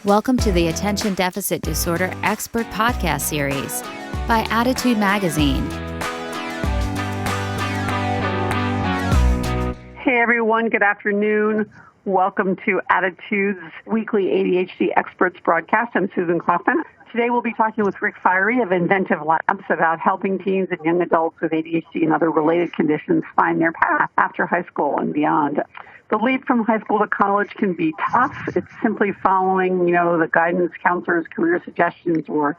Welcome to the Attention Deficit Disorder Expert Podcast Series by Attitude Magazine. Hey everyone, good afternoon. Welcome to Attitude's weekly ADHD Experts broadcast. I'm Susan Kaufman. Today we'll be talking with Rick Fiery of Inventive Labs about helping teens and young adults with ADHD and other related conditions find their path after high school and beyond. The leap from high school to college can be tough. It's simply following, the guidance counselors, career suggestions, or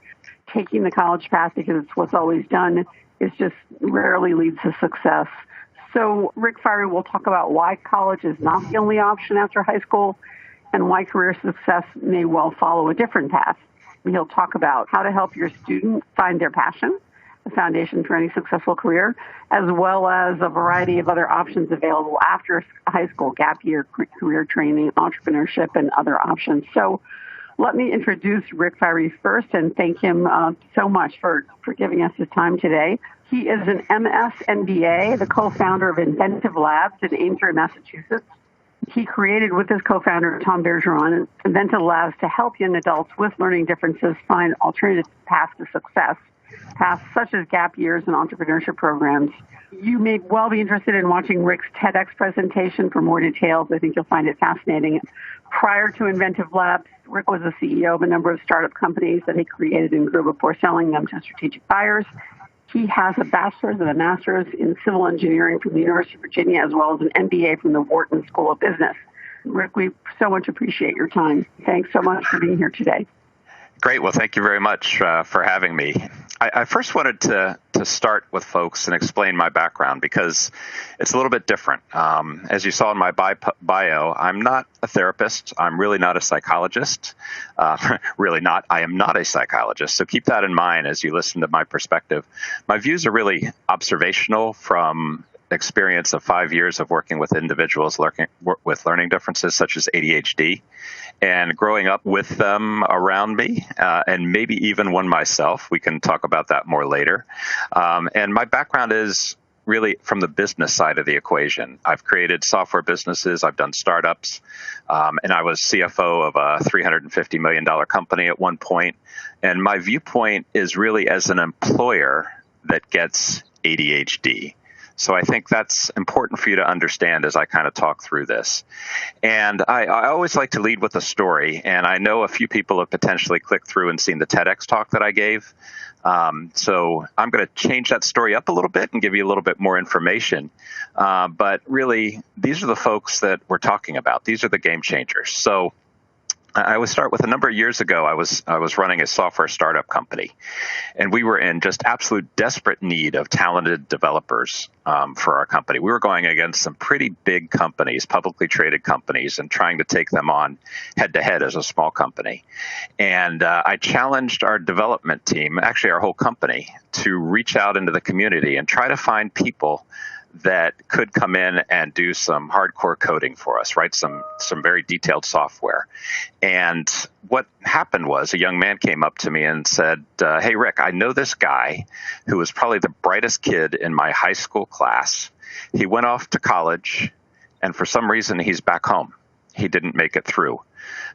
taking the college path because it's what's always done. It just rarely leads to success. So Rick Fiery will talk about why college is not the only option after high school and why career success may well follow a different path. He'll talk about how to help your student find their passion, the foundation for any successful career, as well as a variety of other options available after high school, gap year, career training, entrepreneurship, and other options. So let me introduce Rick Fiery first and thank him so much for giving us his time today. He is an MS MBA, the co-founder of Inventive Labs in Amesbury, Massachusetts. He created with his co-founder, Tom Bergeron, Inventive Labs to help young adults with learning differences find alternative paths to success, paths such as gap years and entrepreneurship programs. You may well be interested in watching Rick's TEDx presentation for more details. I think you'll find it fascinating. Prior to Inventive Labs, Rick was the CEO of a number of startup companies that he created and grew before selling them to strategic buyers. He has a bachelor's and a master's in civil engineering from the University of Virginia, as well as an MBA from the Wharton School of Business. Rick, we so much appreciate your time. Thanks so much for being here today. Great. Well, thank you very much for having me. I first wanted to start with folks and explain my background because it's a little bit different. As you saw in my bio, I'm not a therapist. I'm really not a psychologist. Really not. I am not a psychologist. So keep that in mind as you listen to my perspective. My views are really observational from experience of 5 years of working with individuals with learning differences such as ADHD and growing up with them around me and maybe even one myself. We can talk about that more later. And my background is really from the business side of the equation. I've created software businesses. I've done startups. And I was CFO of a $350 million company at one point. And my viewpoint is really as an employer that gets ADHD. So I think that's important for you to understand as I kind of talk through this. And I always like to lead with a story. And I know a few people have potentially clicked through and seen the TEDx talk that I gave. So I'm going to change that story up a little bit and give you a little bit more information. But really, these are the folks that we're talking about. These are the game changers. So I would start with a number of years ago, I was running a software startup company, and we were in just absolute desperate need of talented developers for our company. We were going against some pretty big companies, publicly traded companies, and trying to take them on head-to-head as a small company. And I challenged our development team, actually our whole company, to reach out into the community and try to find people that could come in and do some hardcore coding for us, write some very detailed software. And what happened was a young man came up to me and said, hey, Rick, I know this guy who was probably the brightest kid in my high school class. He went off to college, and for some reason, he's back home. He didn't make it through.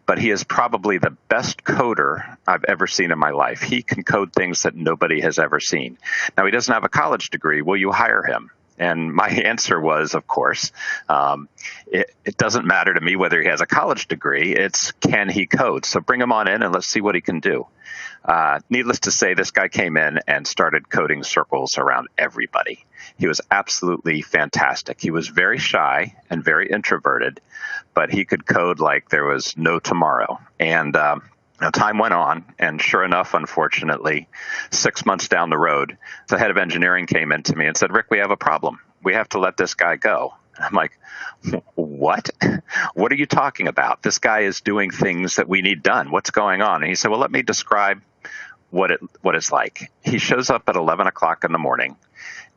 But he is probably the best coder I've ever seen in my life. He can code things that nobody has ever seen. Now, he doesn't have a college degree. Will you hire him? And my answer was, of course, it doesn't matter to me whether he has a college degree. It's can he code? So bring him on in and let's see what he can do. Needless to say, this guy came in and started coding circles around everybody. He was absolutely fantastic. He was very shy and very introverted, but he could code like there was no tomorrow. And time went on, and sure enough, unfortunately, 6 months down the road, the head of engineering came in to me and said, Rick, we have a problem. We have to let this guy go. And I'm like, what? What are you talking about? This guy is doing things that we need done. What's going on? And he said, well, let me describe what it's like. He shows up at 11 o'clock in the morning,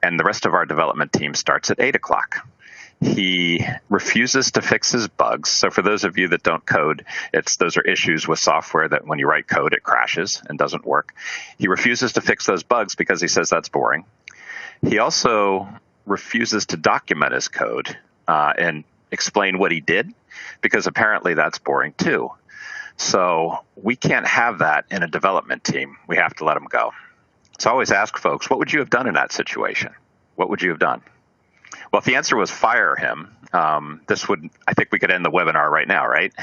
and the rest of our development team starts at 8 o'clock. He refuses to fix his bugs. So for those of you that don't code, those are issues with software that when you write code, it crashes and doesn't work. He refuses to fix those bugs because he says that's boring. He also refuses to document his code and explain what he did because apparently that's boring too. So we can't have that in a development team. We have to let them go. So I always ask folks, what would you have done in that situation? What would you have done? Well, if the answer was fire him, I think we could end the webinar right now, right?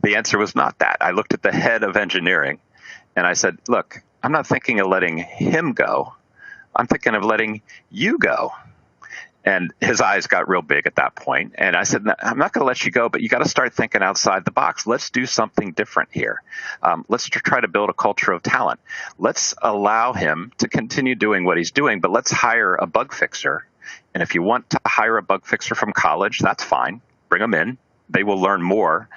The answer was not that. I looked at the head of engineering and I said, look, I'm not thinking of letting him go. I'm thinking of letting you go. And his eyes got real big at that point. And I said, I'm not going to let you go, but you got to start thinking outside the box. Let's do something different here. Let's try to build a culture of talent. Let's allow him to continue doing what he's doing, but let's hire a bug fixer. And if you want to hire a bug fixer from college, that's fine. Bring them in. They will learn more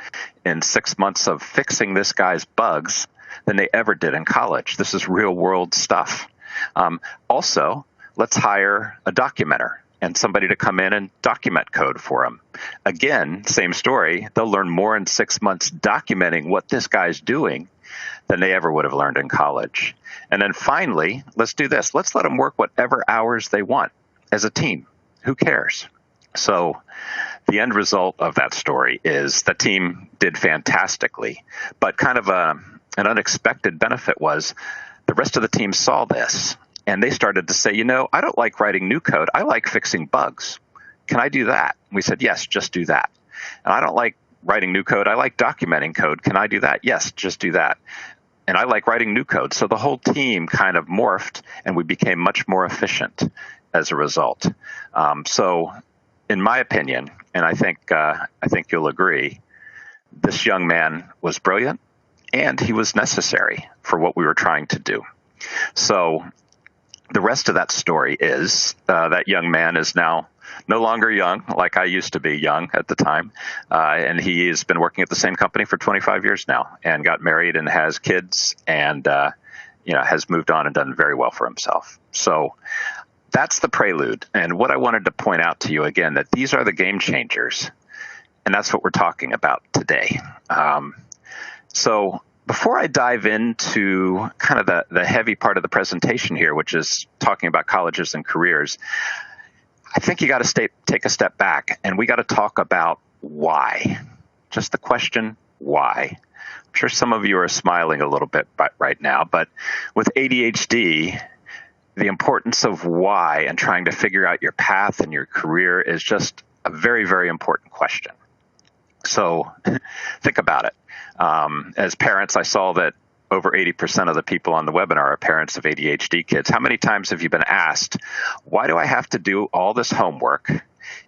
in 6 months of fixing this guy's bugs than they ever did in college. This is real world stuff. Also, let's hire a documenter and somebody to come in and document code for them. Again, same story. They'll learn more in 6 months documenting what this guy's doing than they ever would have learned in college. And then finally, let's do this. Let's let them work whatever hours they want as a team. Who cares? So the end result of that story is the team did fantastically, but kind of an unexpected benefit was the rest of the team saw this. And they started to say, I don't like writing new code. I like fixing bugs. Can I do that? And we said, yes, just do that. And I don't like writing new code. I like documenting code. Can I do that? Yes, just do that. And I like writing new code. So the whole team kind of morphed and we became much more efficient as a result. So in my opinion, and I think you'll agree, this young man was brilliant and he was necessary for what we were trying to do. So the rest of that story is that young man is now no longer young, like I used to be young at the time. And he has been working at the same company for 25 years now and got married and has kids and, has moved on and done very well for himself. So that's the prelude. And what I wanted to point out to you again, that these are the game changers. And that's what we're talking about today. So before I dive into kind of the heavy part of the presentation here, which is talking about colleges and careers, I think you got to take a step back and we got to talk about why. Just the question, why? I'm sure some of you are smiling a little bit right now, but with ADHD, the importance of why and trying to figure out your path and your career is just a very, very important question. So think about it. As parents, I saw that over 80% of the people on the webinar are parents of ADHD kids. How many times have you been asked, why do I have to do all this homework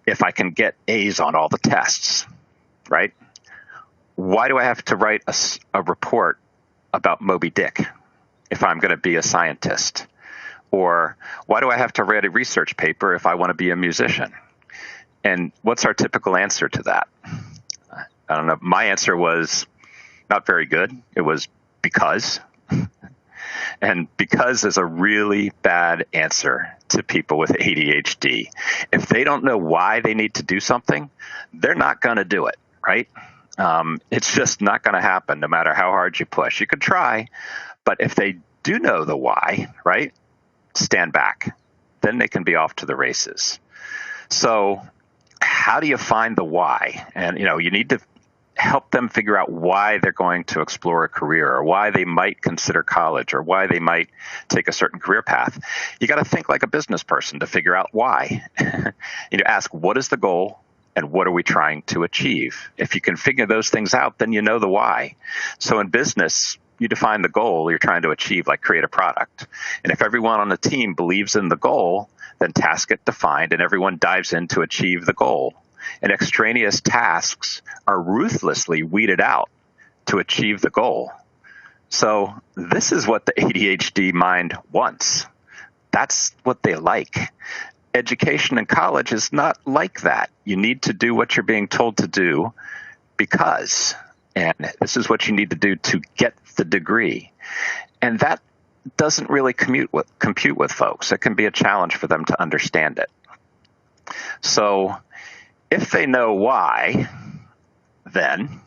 if I can get A's on all the tests, right? Why do I have to write a report about Moby Dick if I'm going to be a scientist? Or why do I have to write a research paper if I want to be a musician? And what's our typical answer to that? I don't know. My answer was not very good. It was because. And because is a really bad answer to people with ADHD. If they don't know why they need to do something, they're not going to do it, right? It's just not going to happen no matter how hard you push. You could try, but if they do know the why, right, stand back. Then they can be off to the races. So how do you find the why? And, you need to help them figure out why they're going to explore a career or why they might consider college or why they might take a certain career path. You got to think like a business person to figure out why. Ask, what is the goal and what are we trying to achieve? If you can figure those things out, then you know the why. So in business, you define the goal you're trying to achieve, like create a product. And if everyone on the team believes in the goal, then tasks get defined and everyone dives in to achieve the goal. And extraneous tasks are ruthlessly weeded out to achieve the goal. So this is what the ADHD mind wants. That's what they like. Education in college is not like that. You need to do what you're being told to do because, and this is what you need to do to get the degree. And that doesn't really compute with folks. It can be a challenge for them to understand it. So if they know why, then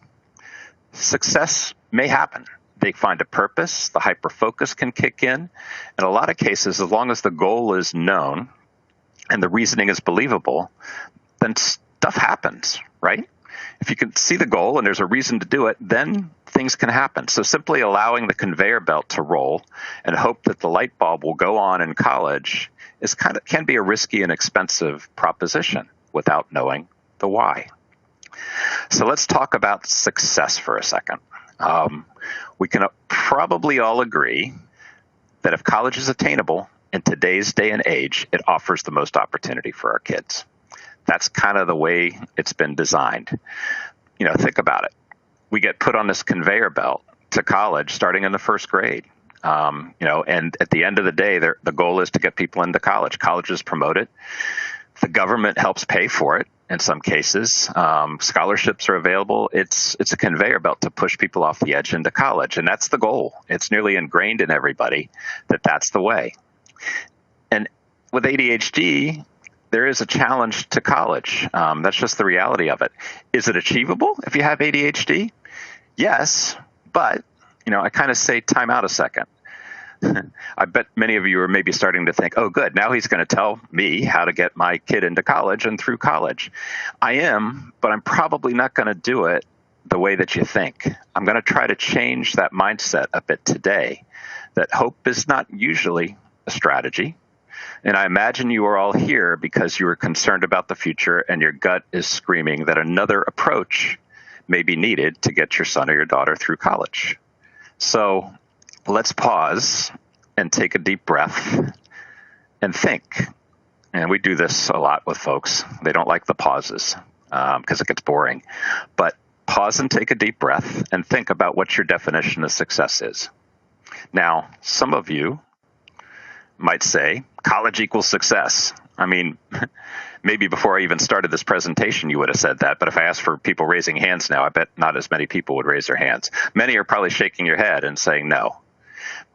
success may happen. They find a purpose, the hyper-focus can kick in. In a lot of cases, as long as the goal is known and the reasoning is believable, then stuff happens, right? If you can see the goal and there's a reason to do it, then things can happen. So simply allowing the conveyor belt to roll and hope that the light bulb will go on in college can be a risky and expensive proposition without knowing the why. So let's talk about success for a second. We can probably all agree that if college is attainable in today's day and age, it offers the most opportunity for our kids. That's kind of the way it's been designed. Think about it. We get put on this conveyor belt to college starting in the first grade. And at the end of the day, the goal is to get people into college. Colleges promote it. The government helps pay for it in some cases. Scholarships are available. It's a conveyor belt to push people off the edge into college. And that's the goal. It's nearly ingrained in everybody that that's the way. And with ADHD, there is a challenge to college. That's just the reality of it. Is it achievable if you have ADHD? Yes, but I kind of say time out a second. I bet many of you are maybe starting to think, oh, good, now he's going to tell me how to get my kid into college and through college. I am, but I'm probably not going to do it the way that you think. I'm going to try to change that mindset a bit today, that hope is not usually a strategy. And I imagine you are all here because you are concerned about the future and your gut is screaming that another approach may be needed to get your son or your daughter through college. So let's pause and take a deep breath and think. And we do this a lot with folks. They don't like the pauses because it gets boring. But pause and take a deep breath and think about what your definition of success is. Now, some of you might say college equals success. I mean, maybe before I even started this presentation, you would have said that. But if I asked for people raising hands now, I bet not as many people would raise their hands. Many are probably shaking your head and saying no.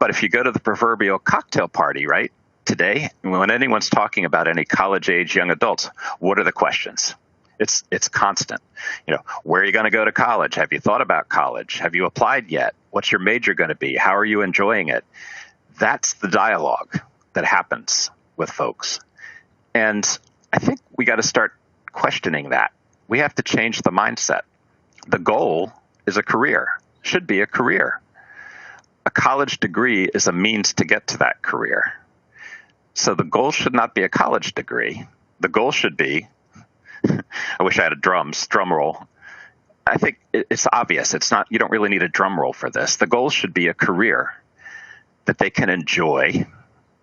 But if you go to the proverbial cocktail party, right, today, when anyone's talking about any college-age young adults, what are the questions? It's constant. Where are you going to go to college? Have you thought about college? Have you applied yet? What's your major going to be? How are you enjoying it? That's the dialogue that happens with folks. And I think we got to start questioning that. We have to change the mindset. The goal is a career, should be a career. A college degree is a means to get to that career. So the goal should not be a college degree. The goal should be, I wish I had a drum roll. I think it's obvious. You don't really need a drum roll for this. The goal should be a career that they can enjoy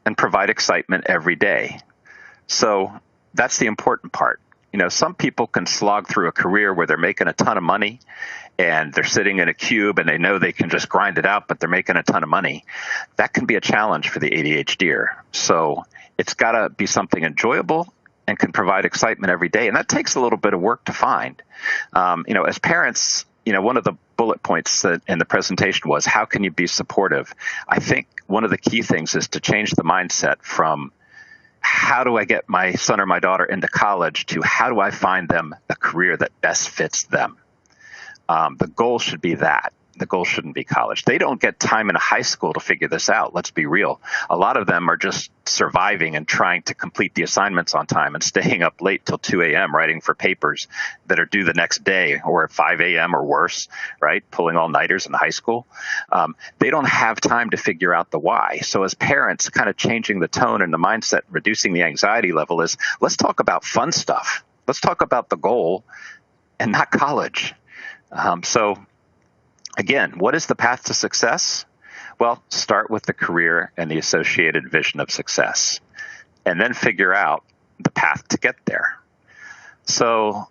and provide excitement every day. So that's the important part. Some people can slog through a career where they're making a ton of money and they're sitting in a cube and they know they can just grind it out, but they're making a ton of money. That can be a challenge for the ADHDer. So it's got to be something enjoyable and can provide excitement every day. And that takes a little bit of work to find. As parents, one of the bullet points in the presentation was, how can you be supportive? I think one of the key things is to change the mindset from how do I get my son or my daughter into college to how do I find them a career that best fits them? The goal should be that. The goal shouldn't be college. They don't get time in high school to figure this out. Let's be real. A lot of them are just surviving and trying to complete the assignments on time and staying up late till 2 a.m. writing for papers that are due the next day or at 5 a.m. or worse, right? Pulling all-nighters in high school. They don't have time to figure out the why. So as parents, kind of changing the tone and the mindset, reducing the anxiety level is, let's talk about fun stuff. Let's talk about the goal and not college. Again, what is the path to success? Well, start with the career and the associated vision of success, and then figure out the path to get there. So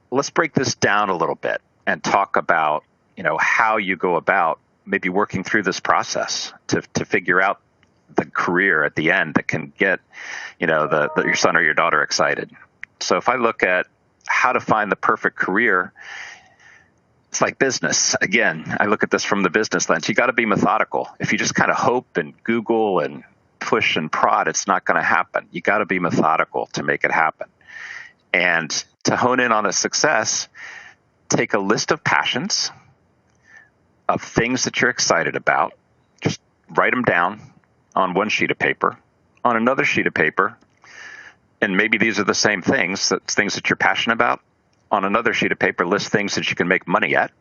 let's break this down a little bit and talk about, how you go about maybe working through this process to figure out the career at the end that can get, your son or your daughter excited. So if I look at how to find the perfect career, it's like business. Again, I look at this from the business lens. You got to be methodical. If you just kind of hope and Google and push and prod, it's not going to happen. You got to be methodical to make it happen. And to hone in on a success, take a list of passions, of things that you're excited about. Just write them down on one sheet of paper, on another sheet of paper. And maybe these are the same things that you're passionate about. on another sheet of paper, list things that you can make money at.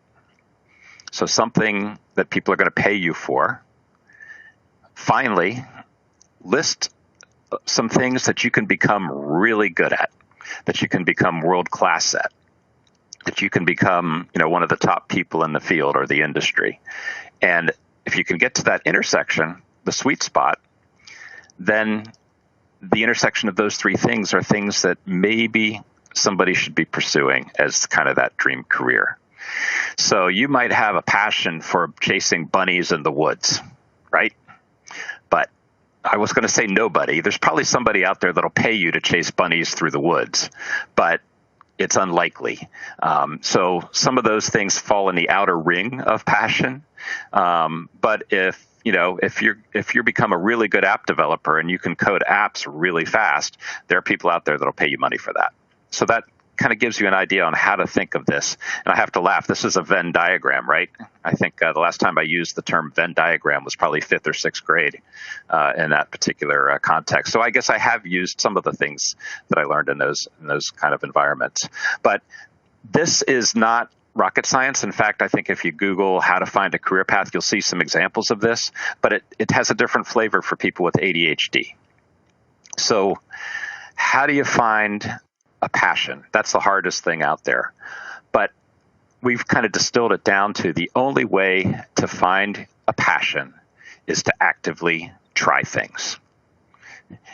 So something that people are going to pay you for. Finally, list some things that you can become really good at, that you can become world class at, that you can become, one of the top people in the field or the industry. And if you can get to that intersection, the sweet spot, then the intersection of those three things are things that maybe somebody should be pursuing as kind of that dream career. So you might have a passion for chasing bunnies in the woods, right? But I was going to say nobody. There's probably somebody out there that'll pay you to chase bunnies through the woods, but it's unlikely. So some of those things fall in the outer ring of passion. But if you become a really good app developer and you can code apps really fast, there are people out there that'll pay you money for that. So that kind of gives you an idea on how to think of this. And I have to laugh. This is a Venn diagram, right? I think the last time I used the term Venn diagram was probably 5th or 6th grade in that particular context. So I guess I have used some of the things that I learned in those kind of environments. But this is not rocket science. In fact, I think if you Google how to find a career path, you'll see some examples of this, but it has a different flavor for people with ADHD. So how do you find a passion? That's the hardest thing out there. But we've kind of distilled it down to the only way to find a passion is to actively try things.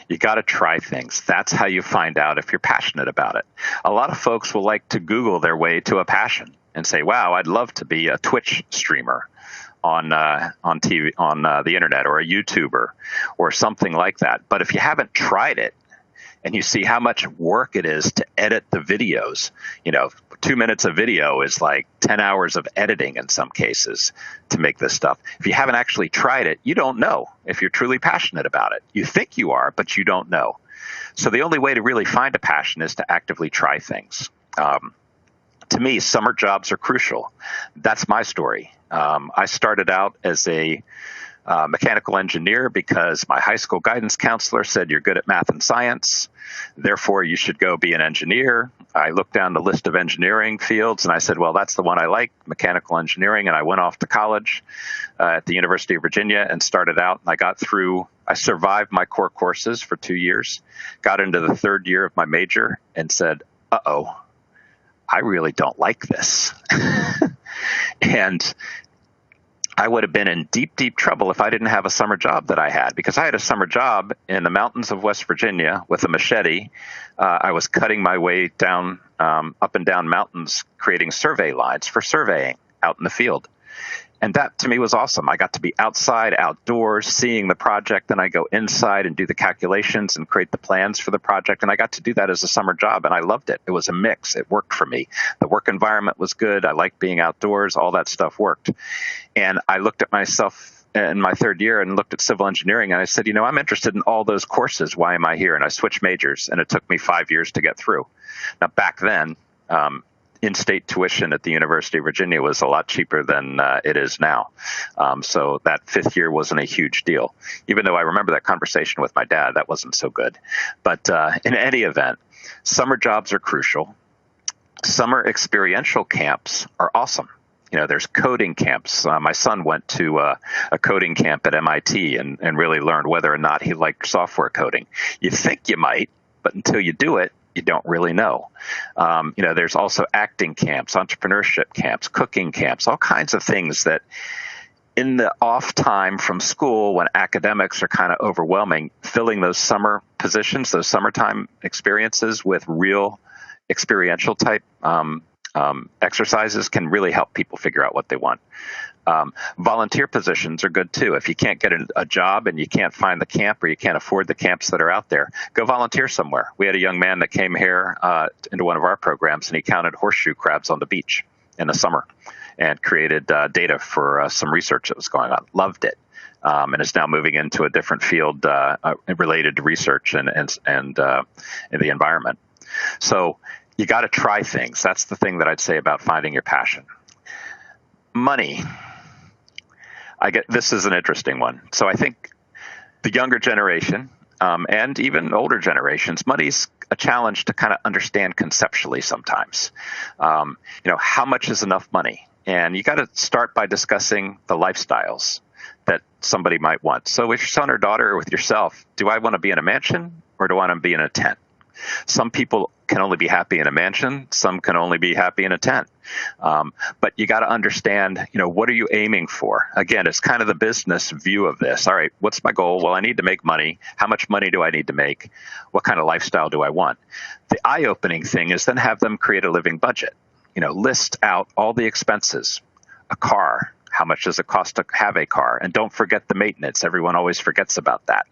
You got to try things. That's how you find out if you're passionate about it. A lot of folks will like to Google their way to a passion and say, wow, I'd love to be a Twitch streamer on TV, on the internet, or a YouTuber or something like that. But if you haven't tried it, and you see how much work it is to edit the videos, 2 minutes of video is like 10 hours of editing in some cases to make this stuff. If you haven't actually tried it, you don't know if you're truly passionate about it. You think you are, but you don't know. So the only way to really find a passion is to actively try things. To me, summer jobs are crucial. That's my story. I started out as a mechanical engineer because my high school guidance counselor said, you're good at math and science, therefore you should go be an engineer. I looked down the list of engineering fields and I said, well, that's the one I like, mechanical engineering. And I went off to college at the University of Virginia and started out. And I survived my core courses for 2 years, got into the 3rd year of my major and said, uh-oh, I really don't like this. And I would have been in deep, deep trouble if I didn't have a summer job that I had, because I had a summer job in the mountains of West Virginia with a machete. I was cutting my way down, up and down mountains, creating survey lines for surveying out in the field. And that to me was awesome. I got to be outside, outdoors, seeing the project. Then I go inside and do the calculations and create the plans for the project. And I got to do that as a summer job, and I loved it. It was a mix. It worked for me. The work environment was good. I liked being outdoors. All that stuff worked. And I looked at myself in my 3rd year and looked at civil engineering, and I said, I'm interested in all those courses. Why am I here? And I switched majors, and it took me 5 years to get through. Now, back then, in-state tuition at the University of Virginia was a lot cheaper than it is now. So that 5th year wasn't a huge deal. Even though I remember that conversation with my dad, that wasn't so good. But in any event, summer jobs are crucial. Summer experiential camps are awesome. There's coding camps. My son went to a coding camp at MIT and really learned whether or not he liked software coding. You think you might, but until you do it, you don't really know. There's also acting camps, entrepreneurship camps, cooking camps, all kinds of things that in the off time from school when academics are kind of overwhelming, filling those summer positions, those summertime experiences with real experiential type exercises can really help people figure out what they want. Volunteer positions are good too. If you can't get a job and you can't find the camp or you can't afford the camps that are out there, go volunteer somewhere. We had a young man that came here into one of our programs, and he counted horseshoe crabs on the beach in the summer and created data for some research that was going on. Loved it. And is now moving into a different field related to research and in the environment. So you got to try things. That's the thing that I'd say about finding your passion. Money. This is an interesting one. So I think the younger generation and even older generations, money's a challenge to kind of understand conceptually sometimes. How much is enough money? And you got to start by discussing the lifestyles that somebody might want. So with your son or daughter or with yourself, do I want to be in a mansion or do I want to be in a tent? Some people can only be happy in a mansion. Some can only be happy in a tent. But you got to understand, what are you aiming for? Again, it's kind of the business view of this. All right, what's my goal? Well, I need to make money. How much money do I need to make? What kind of lifestyle do I want? The eye-opening thing is then have them create a living budget. List out all the expenses. A car. How much does it cost to have a car? And don't forget the maintenance. Everyone always forgets about that.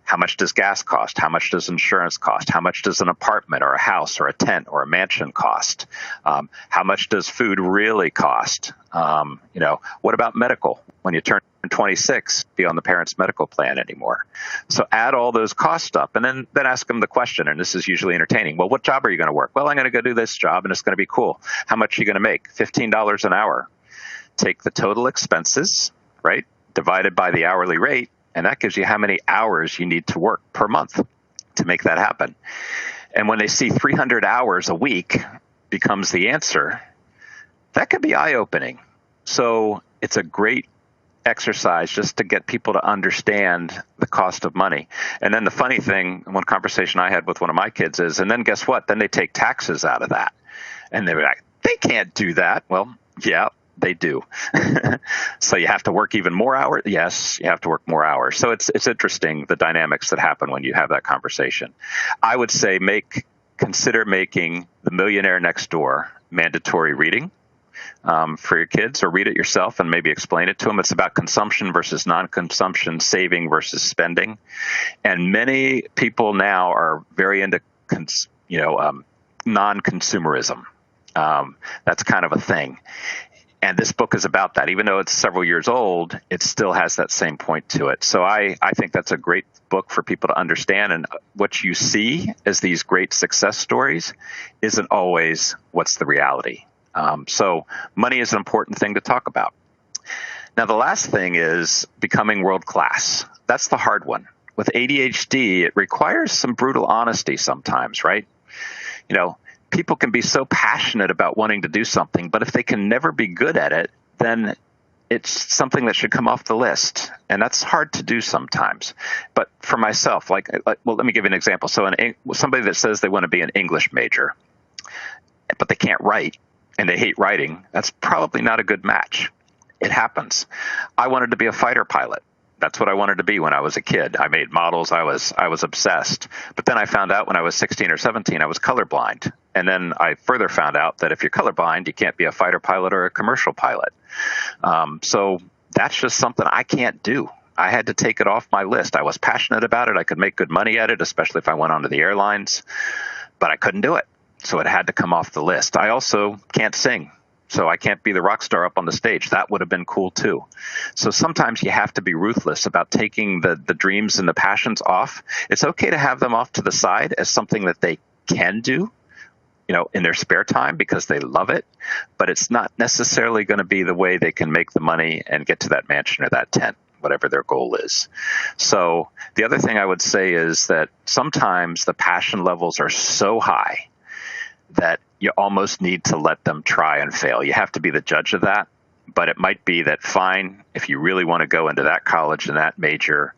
How much does gas cost? How much does insurance cost? How much does an apartment or a house or a tent or a mansion cost? How much does food really cost? What about medical? When you turn 26, be on the parent's medical plan anymore. So add all those costs up and then ask them the question, and this is usually entertaining. Well, what job are you going to work? Well, I'm going to go do this job and it's going to be cool. How much are you going to make? $15 an hour. Take the total expenses, right, divided by the hourly rate, and that gives you how many hours you need to work per month to make that happen. And when they see 300 hours a week becomes the answer, that could be eye-opening. So it's a great exercise just to get people to understand the cost of money. And then the funny thing, one conversation I had with one of my kids is, and then guess what? Then they take taxes out of that. And they were like, they can't do that. Well, yeah. They do. So you have to work even more hours? Yes, you have to work more hours. So it's interesting, the dynamics that happen when you have that conversation. I would say consider making The Millionaire Next Door mandatory reading for your kids, or read it yourself and maybe explain it to them. It's about consumption versus non-consumption, saving versus spending. And many people now are very into non-consumerism. That's kind of a thing. And this book is about that. Even though it's several years old, it still has that same point to it. So I think that's a great book for people to understand. And what you see as these great success stories isn't always what's the reality. So money is an important thing to talk about. Now, the last thing is becoming world class. That's the hard one. With ADHD, it requires some brutal honesty sometimes, right? People can be so passionate about wanting to do something, but if they can never be good at it, then it's something that should come off the list. And that's hard to do sometimes. But for myself, well, let me give you an example. So somebody that says they want to be an English major, but they can't write and they hate writing, that's probably not a good match. It happens. I wanted to be a fighter pilot. That's what I wanted to be when I was a kid. I made models. I was obsessed. But then I found out when I was 16 or 17, I was colorblind. And then I further found out that if you're colorblind, you can't be a fighter pilot or a commercial pilot. So that's just something I can't do. I had to take it off my list. I was passionate about it. I could make good money at it, especially if I went onto the airlines, but I couldn't do it. So it had to come off the list. I also can't sing. So I can't be the rock star up on the stage. That would have been cool too. So sometimes you have to be ruthless about taking the dreams and the passions off. It's okay to have them off to the side as something that they can do, in their spare time because they love it, but it's not necessarily going to be the way they can make the money and get to that mansion or that tent, whatever their goal is. So the other thing I would say is that sometimes the passion levels are so high that you almost need to let them try and fail. You have to be the judge of that, but it might be that fine, if you really want to go into that college and that major,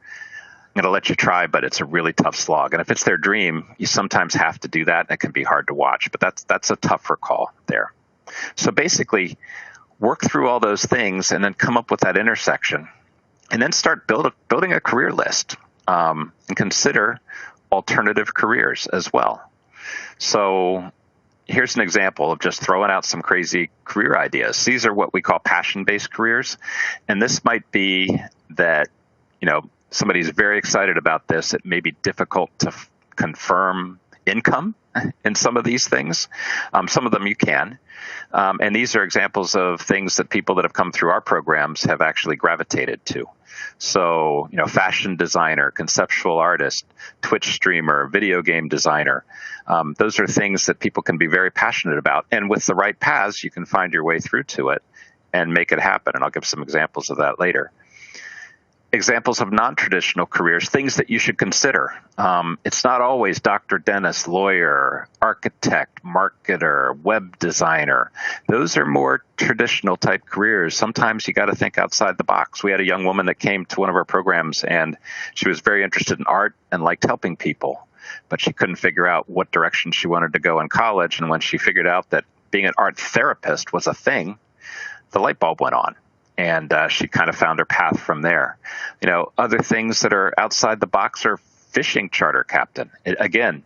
I'm going to let you try, but it's a really tough slog. And if it's their dream, you sometimes have to do that, and it can be hard to watch, but that's a tougher call there. So basically, work through all those things and then come up with that intersection, and then start building a career list, and consider alternative careers as well. So here's an example of just throwing out some crazy career ideas. These are what we call passion-based careers. And this might be that, somebody's very excited about this. It may be difficult to confirm income in some of these things. Some of them you can. And these are examples of things that people that have come through our programs have actually gravitated to. So, fashion designer, conceptual artist, Twitch streamer, video game designer. Those are things that people can be very passionate about. And with the right paths, you can find your way through to it and make it happen. And I'll give some examples of that later. examples of non-traditional careers, things that you should consider. It's not always doctor, dentist, lawyer, architect, marketer, web designer. Those are more traditional type careers. Sometimes you got to think outside the box. We had a young woman that came to one of our programs, and she was very interested in art and liked helping people, but she couldn't figure out what direction she wanted to go in college. And when she figured out that being an art therapist was a thing, the light bulb went on. And she kind of found her path from there. Other things that are outside the box are fishing charter captain. Again,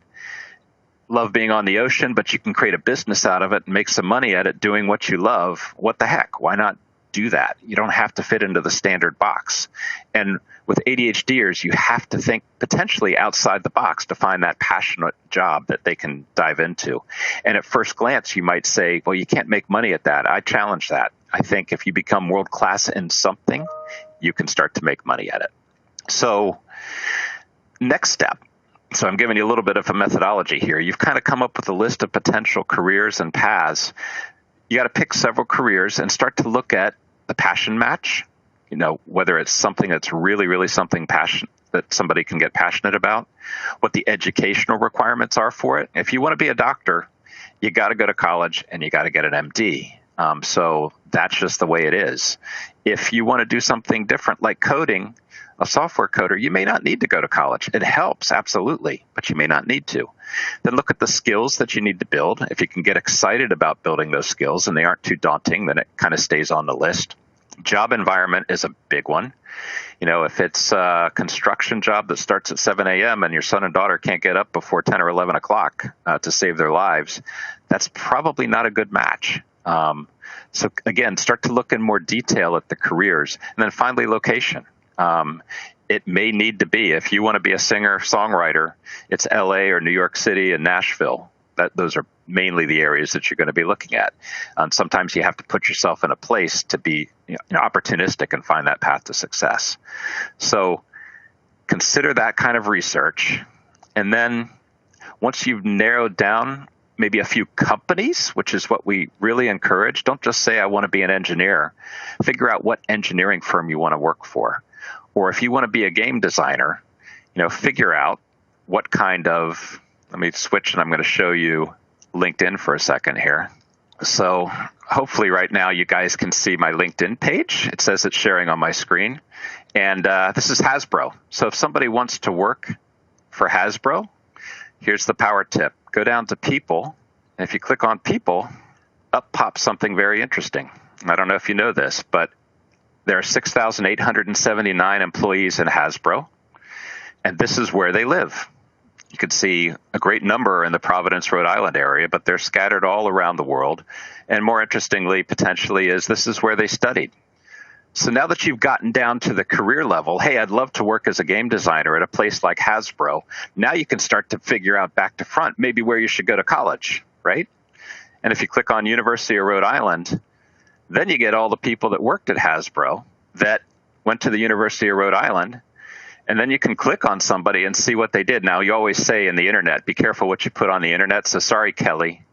love being on the ocean, but you can create a business out of it and make some money at it doing what you love. What the heck? Why not do that? You don't have to fit into the standard box. And with ADHDers, you have to think potentially outside the box to find that passionate job that they can dive into. And at first glance, you might say, well, you can't make money at that. I challenge that. I think if you become world class in something, you can start to make money at it. So next step. So I'm giving you a little bit of a methodology here. You've kind of come up with a list of potential careers and paths. You got to pick several careers and start to look at the passion match, whether it's something that's really, really something passionate that somebody can get passionate about, what the educational requirements are for it. If you want to be a doctor, you got to go to college and you got to get an MD. So that's just the way it is. If you want to do something different, like coding, a software coder, you may not need to go to college. It helps, absolutely, but you may not need to. Then look at the skills that you need to build. If you can get excited about building those skills and they aren't too daunting, then it kind of stays on the list. Job environment is a big one. If it's a construction job that starts at 7 a.m. and your son and daughter can't get up before 10 or 11 o'clock to save their lives, that's probably not a good match. So again, start to look in more detail at the careers. And then finally, location. It may need to be, if you want to be a singer-songwriter, it's LA or New York City and Nashville. Those are mainly the areas that you're going to be looking at. Sometimes you have to put yourself in a place to be opportunistic and find that path to success. So consider that kind of research. And then once you've narrowed down maybe a few companies, which is what we really encourage. Don't just say, I want to be an engineer. Figure out what engineering firm you want to work for. Or if you want to be a game designer, figure out what kind of, let me switch and I'm going to show you LinkedIn for a second here. So hopefully right now you guys can see my LinkedIn page. It says it's sharing on my screen. And this is Hasbro. So if somebody wants to work for Hasbro, here's the power tip. Go down to people, and if you click on people, up pops something very interesting. I don't know if you know this, but there are 6,879 employees in Hasbro, and this is where they live. You can see a great number in the Providence, Rhode Island area, but they're scattered all around the world. And more interestingly, potentially, is this is where they studied. So now that you've gotten down to the career level, hey, I'd love to work as a game designer at a place like Hasbro. Now you can start to figure out back to front maybe where you should go to college, right? And if you click on University of Rhode Island, then you get all the people that worked at Hasbro that went to the University of Rhode Island. And then you can click on somebody and see what they did. Now, you always say in the internet, be careful what you put on the internet. So sorry, Kelly,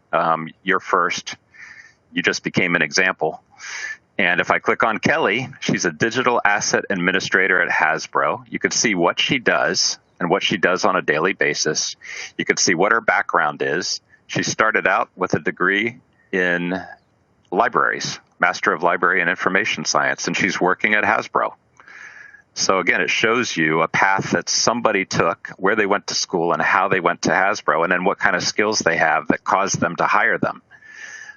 you're first. You just became an example. And if I click on Kelly, she's a digital asset administrator at Hasbro. You can see what she does and what she does on a daily basis. You can see what her background is. She started out with a degree in libraries, Master of Library and Information Science, and she's working at Hasbro. So again, it shows you a path that somebody took, where they went to school and how they went to Hasbro, and then what kind of skills they have that caused them to hire them.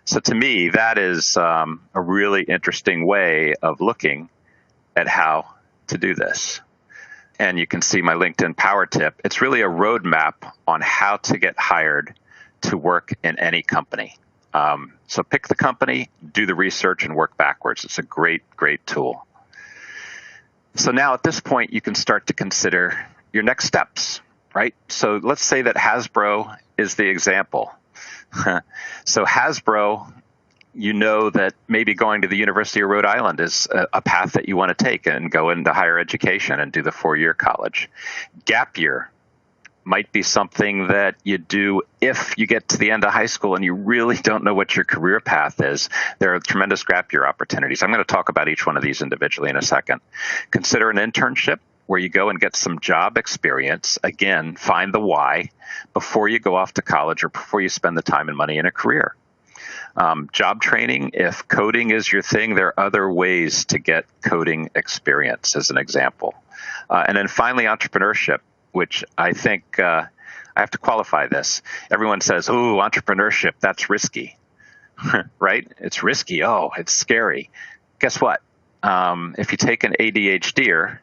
So to me, that is a really interesting way of looking at how to do this. And you can see my LinkedIn power tip. It's really a roadmap on how to get hired to work in any company. So pick the company, do the research, and work backwards. It's a great, great tool. So now at this point, you can start to consider your next steps, right? So let's say that Hasbro is the example. So Hasbro, you know that maybe going to the University of Rhode Island is a path that you want to take and go into higher education and do the 4-year college. Gap year might be something that you do if you get to the end of high school and you really don't know what your career path is. There are tremendous gap year opportunities. I'm going to talk about each one of these individually in a second. Consider an internship where you go and get some job experience. Again, find the why before you go off to college or before you spend the time and money in a career. Job training, if coding is your thing, there are other ways to get coding experience, as an example. And then finally, entrepreneurship, which I think I have to qualify this. Everyone says, "Oh, entrepreneurship, that's risky," right? It's risky. Oh, it's scary. Guess what? If you take an ADHDer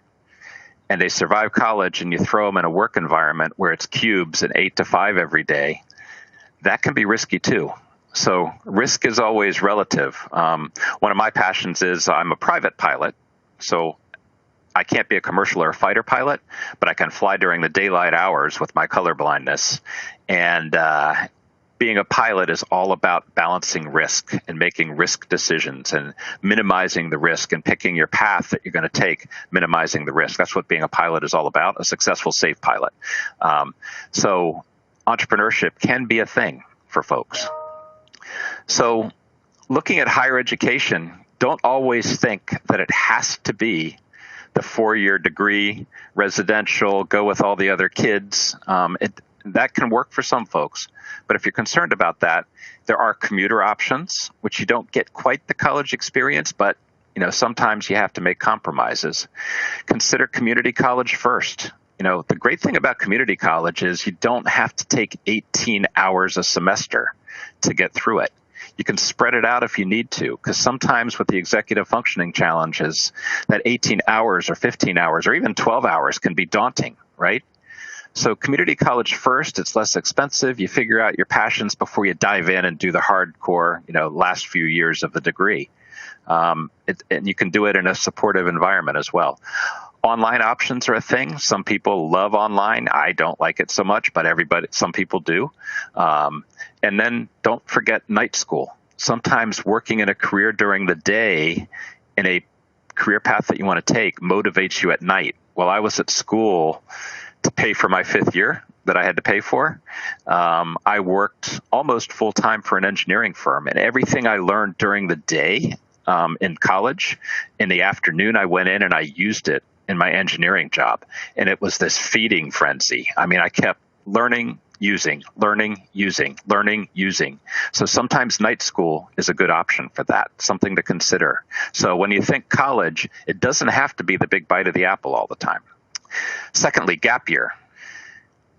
and they survive college and you throw them in a work environment where it's cubes and 8 to 5 every day, that can be risky too. So risk is always relative. One of my passions is I'm a private pilot, so I can't be a commercial or a fighter pilot, but I can fly during the daylight hours with my color blindness. And being a pilot is all about balancing risk and making risk decisions and minimizing the risk and picking your path that you're going to take, minimizing the risk. That's what being a pilot is all about, a successful, safe pilot. So entrepreneurship can be a thing for folks. So looking at higher education, don't always think that it has to be the 4-year degree, residential, go with all the other kids. That can work for some folks. But if you're concerned about that, there are commuter options, which you don't get quite the college experience, but sometimes you have to make compromises. Consider community college first. The great thing about community college is you don't have to take 18 hours a semester to get through it. You can spread it out if you need to, because sometimes with the executive functioning challenges, that 18 hours or 15 hours or even 12 hours can be daunting, right? So community college first, it's less expensive. You figure out your passions before you dive in and do the hardcore, last few years of the degree. And you can do it in a supportive environment as well. Online options are a thing. Some people love online. I don't like it so much, but some people do. And then don't forget night school. Sometimes working in a career during the day in a career path that you want to take motivates you at night. While I was at school to pay for my 5th year that I had to pay for, I worked almost full time for an engineering firm, and everything I learned during the day in college, in the afternoon I went in and I used it in my engineering job. And it was this feeding frenzy. I mean, I kept learning, using. So sometimes night school is a good option for that, something to consider. So when you think college, it doesn't have to be the big bite of the apple all the time. Secondly, gap year.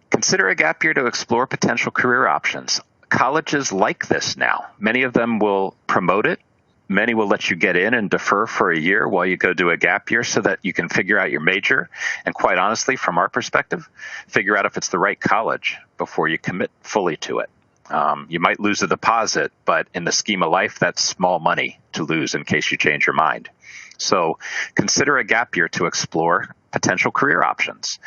Consider a gap year to explore potential career options. Colleges like this now. Many of them will promote it. Many will let you get in and defer for a year while you go do a gap year so that you can figure out your major. And quite honestly, from our perspective, figure out if it's the right college before you commit fully to it. You might lose a deposit, but in the scheme of life, that's small money to lose in case you change your mind. So consider a gap year to explore potential career options.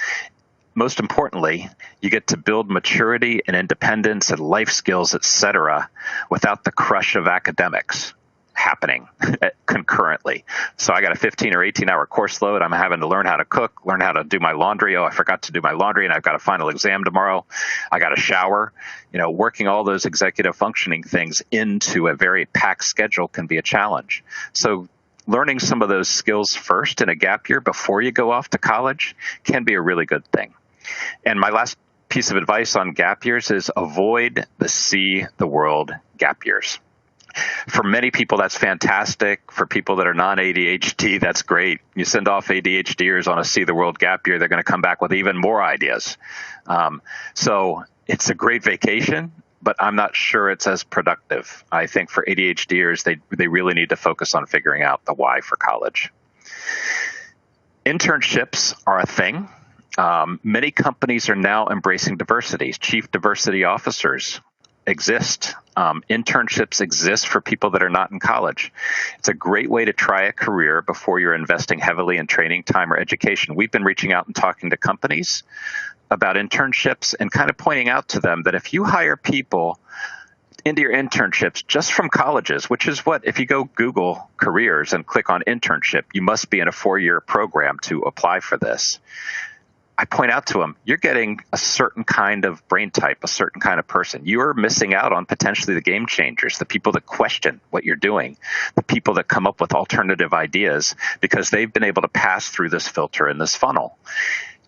Most importantly, you get to build maturity and independence and life skills, etc., without the crush of academics happening concurrently. So I got a 15 or 18-hour course load. I'm having to learn how to cook, learn how to do my laundry. Oh, I forgot to do my laundry, and I've got a final exam tomorrow. I got to shower. Working all those executive functioning things into a very packed schedule can be a challenge. So learning some of those skills first in a gap year before you go off to college can be a really good thing. And my last piece of advice on gap years is avoid the see the world gap years. For many people, that's fantastic. For people that are non-ADHD, that's great. You send off ADHDers on a see the world gap year, they're going to come back with even more ideas. So it's a great vacation, but I'm not sure it's as productive. I think for ADHDers, they really need to focus on figuring out the why for college. Internships are a thing. Many companies are now embracing diversity. Chief diversity officers exist. Internships exist for people that are not in college. It's a great way to try a career before you're investing heavily in training time or education. We've been reaching out and talking to companies about internships and kind of pointing out to them that if you hire people into your internships just from colleges, which is what, if you go Google careers and click on internship, you must be in a 4-year program to apply for this. I point out to them, you're getting a certain kind of brain type, a certain kind of person. You're missing out on potentially the game changers, the people that question what you're doing, the people that come up with alternative ideas because they've been able to pass through this filter in this funnel.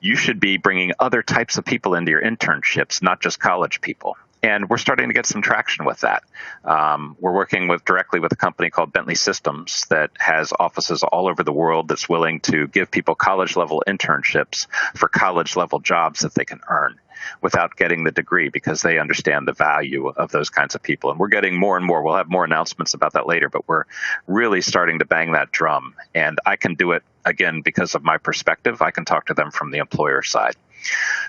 You should be bringing other types of people into your internships, not just college people. And we're starting to get some traction with that. We're working directly with a company called Bentley Systems that has offices all over the world that's willing to give people college-level internships for college-level jobs that they can earn without getting the degree because they understand the value of those kinds of people. And we're getting more and more. We'll have more announcements about that later, but we're really starting to bang that drum. And I can do it, again, because of my perspective. I can talk to them from the employer side.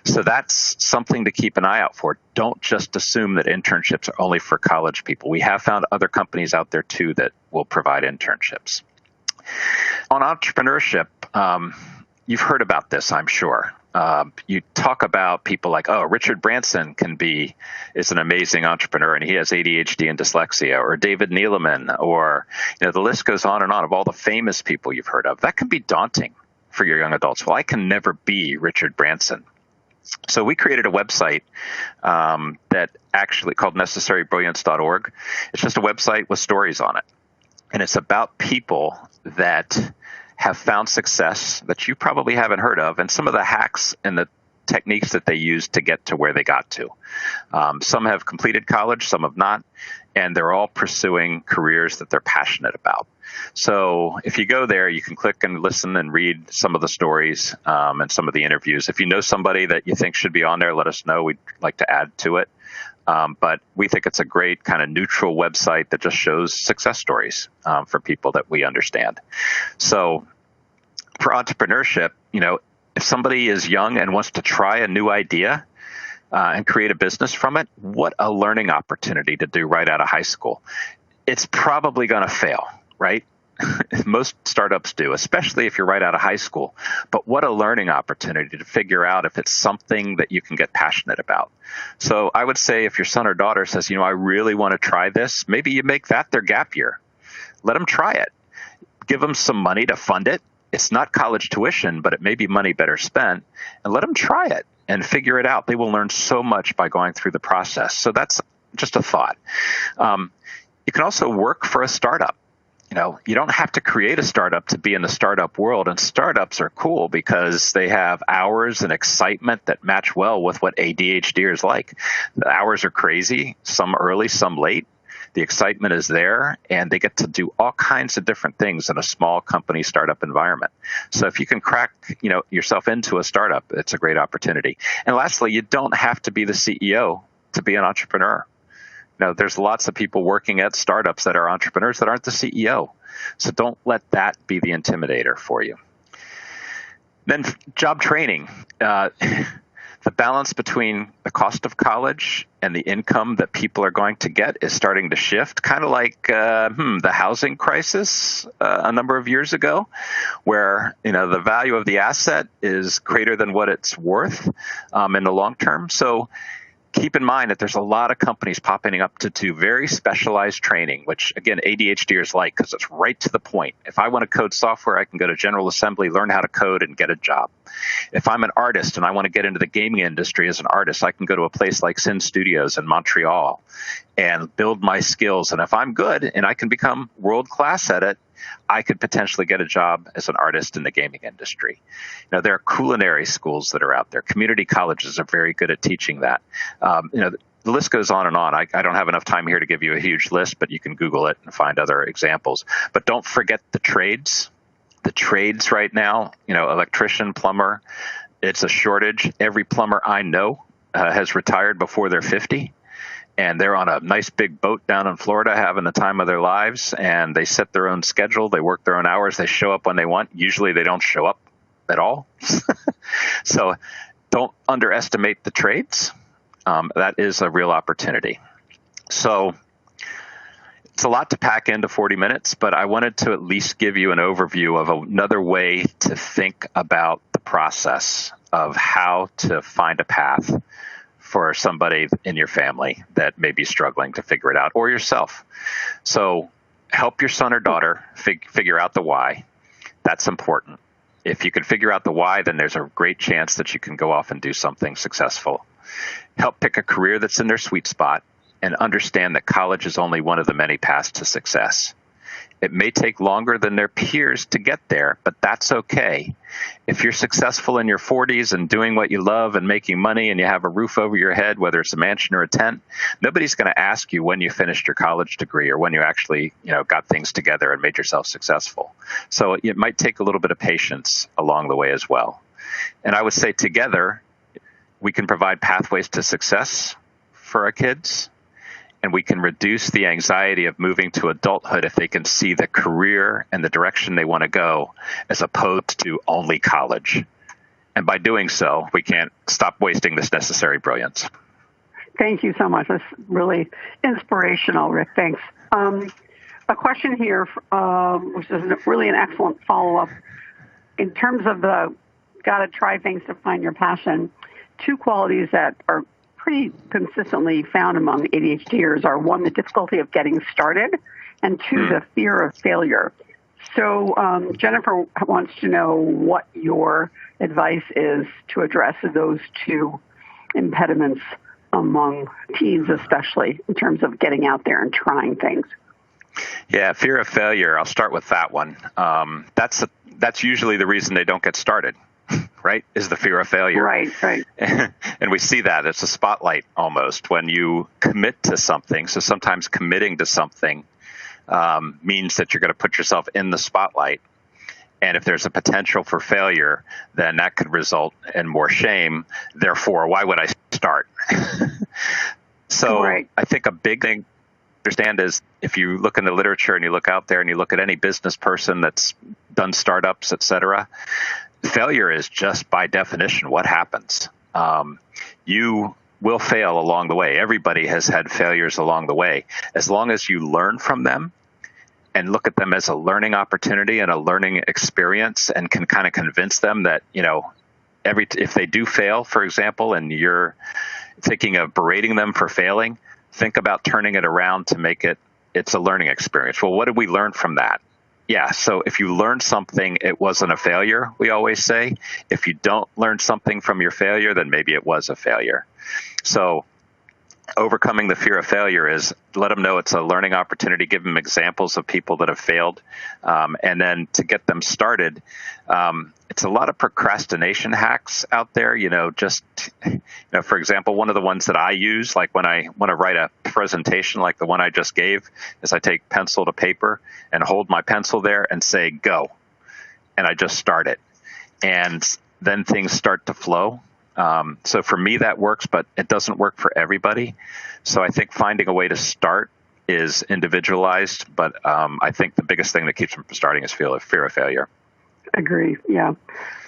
So that's something to keep an eye out for. Don't just assume that internships are only for college people. We have found other companies out there, too, that will provide internships. On entrepreneurship, you've heard about this, I'm sure. You talk about people like, Richard Branson is an amazing entrepreneur and he has ADHD and dyslexia, or David Neeleman, or the list goes on and on of all the famous people you've heard of. That can be daunting for your young adults. Well, I can never be Richard Branson. So we created a website that actually called necessarybrilliance.org. It's just a website with stories on it. And it's about people that have found success that you probably haven't heard of, and some of the hacks and the techniques that they used to get to where they got to. Some have completed college, some have not, and they're all pursuing careers that they're passionate about. So if you go there, you can click and listen and read some of the stories and some of the interviews. If you know somebody that you think should be on there, let us know. We'd like to add to it. But we think it's a great kind of neutral website that just shows success stories for people that we understand. So for entrepreneurship, if somebody is young and wants to try a new idea and create a business from it, what a learning opportunity to do right out of high school. It's probably going to fail, right? Most startups do, especially if you're right out of high school. But what a learning opportunity to figure out if it's something that you can get passionate about. So I would say if your son or daughter says, I really want to try this, maybe you make that their gap year. Let them try it. Give them some money to fund it. It's not college tuition, but it may be money better spent. And let them try it and figure it out. They will learn so much by going through the process. So that's just a thought. You can also work for a startup. You don't have to create a startup to be in the startup world, and startups are cool because they have hours and excitement that match well with what ADHDers like. The hours are crazy, some early, some late. The excitement is there, and they get to do all kinds of different things in a small company startup environment. So if you can crack, yourself into a startup, it's a great opportunity. And lastly, you don't have to be the CEO to be an entrepreneur. There's lots of people working at startups that are entrepreneurs that aren't the CEO. So don't let that be the intimidator for you. Then job training. The balance between the cost of college and the income that people are going to get is starting to shift, kind of like the housing crisis a number of years ago, where the value of the asset is greater than what it's worth in the long term. So keep in mind that there's a lot of companies popping up to do very specialized training, which, again, ADHDers like because it's right to the point. If I want to code software, I can go to General Assembly, learn how to code, and get a job. If I'm an artist and I want to get into the gaming industry as an artist, I can go to a place like Sin Studios in Montreal and build my skills. And if I'm good and I can become world-class at it, I could potentially get a job as an artist in the gaming industry. There are culinary schools that are out there. Community colleges are very good at teaching that. The list goes on and on. I don't have enough time here to give you a huge list, but you can Google it and find other examples. But don't forget the trades. The trades right now, electrician, plumber, it's a shortage. Every plumber I know has retired before they're 50. And they're on a nice big boat down in Florida having the time of their lives, and they set their own schedule. They work their own hours. They show up when they want. Usually they don't show up at all. So don't underestimate the trades. That is a real opportunity. So it's a lot to pack into 40 minutes, but I wanted to at least give you an overview of another way to think about the process of how to find a path for somebody in your family that may be struggling to figure it out, or yourself. So help your son or daughter figure out the why. That's important. If you can figure out the why, then there's a great chance that you can go off and do something successful. Help pick a career that's in their sweet spot, and understand that college is only one of the many paths to success. It may take longer than their peers to get there, but that's okay. If you're successful in your 40s and doing what you love and making money and you have a roof over your head, whether it's a mansion or a tent, nobody's going to ask you when you finished your college degree or when you actually, got things together and made yourself successful. So it might take a little bit of patience along the way as well. And I would say together, we can provide pathways to success for our kids. And we can reduce the anxiety of moving to adulthood if they can see the career and the direction they want to go as opposed to only college. And by doing so, we can't stop wasting this necessary brilliance. Thank you so much. That's really inspirational, Rick. Thanks. A question here, which is really an excellent follow-up. In terms of the got to try things to find your passion, two qualities that are pretty consistently found among ADHDers are, one, the difficulty of getting started, and two, the fear of failure. So Jennifer wants to know what your advice is to address those two impediments among teens, especially in terms of getting out there and trying things. Yeah, fear of failure. I'll start with that one. That's usually the reason they don't get started. Right, is the fear of failure. Right. And we see that. It's a spotlight almost when you commit to something. So sometimes committing to something means that you're going to put yourself in the spotlight. And if there's a potential for failure, then that could result in more shame. Therefore, why would I start? So right. I think a big thing to understand is if you look in the literature and you look out there and you look at any business person that's done startups, et cetera, failure is just by definition what happens. You will fail along the way. Everybody has had failures along the way. As long as you learn from them and look at them as a learning opportunity and a learning experience and can kind of convince them that, if they do fail, for example, and you're thinking of berating them for failing, think about turning it around to make it's a learning experience. Well, what did we learn from that? Yeah, so if you learned something, it wasn't a failure, we always say. If you don't learn something from your failure, then maybe it was a failure. So overcoming the fear of failure is let them know it's a learning opportunity, give them examples of people that have failed, and then to get them started, it's a lot of procrastination hacks out there. For example, one of the ones that I use, like when I want to write a presentation like the one I just gave, is I take pencil to paper and hold my pencil there and say, go. And I just start it. And then things start to flow. So for me, that works, but it doesn't work for everybody. So I think finding a way to start is individualized, but I think the biggest thing that keeps them from starting is fear of failure. Agree. Yeah.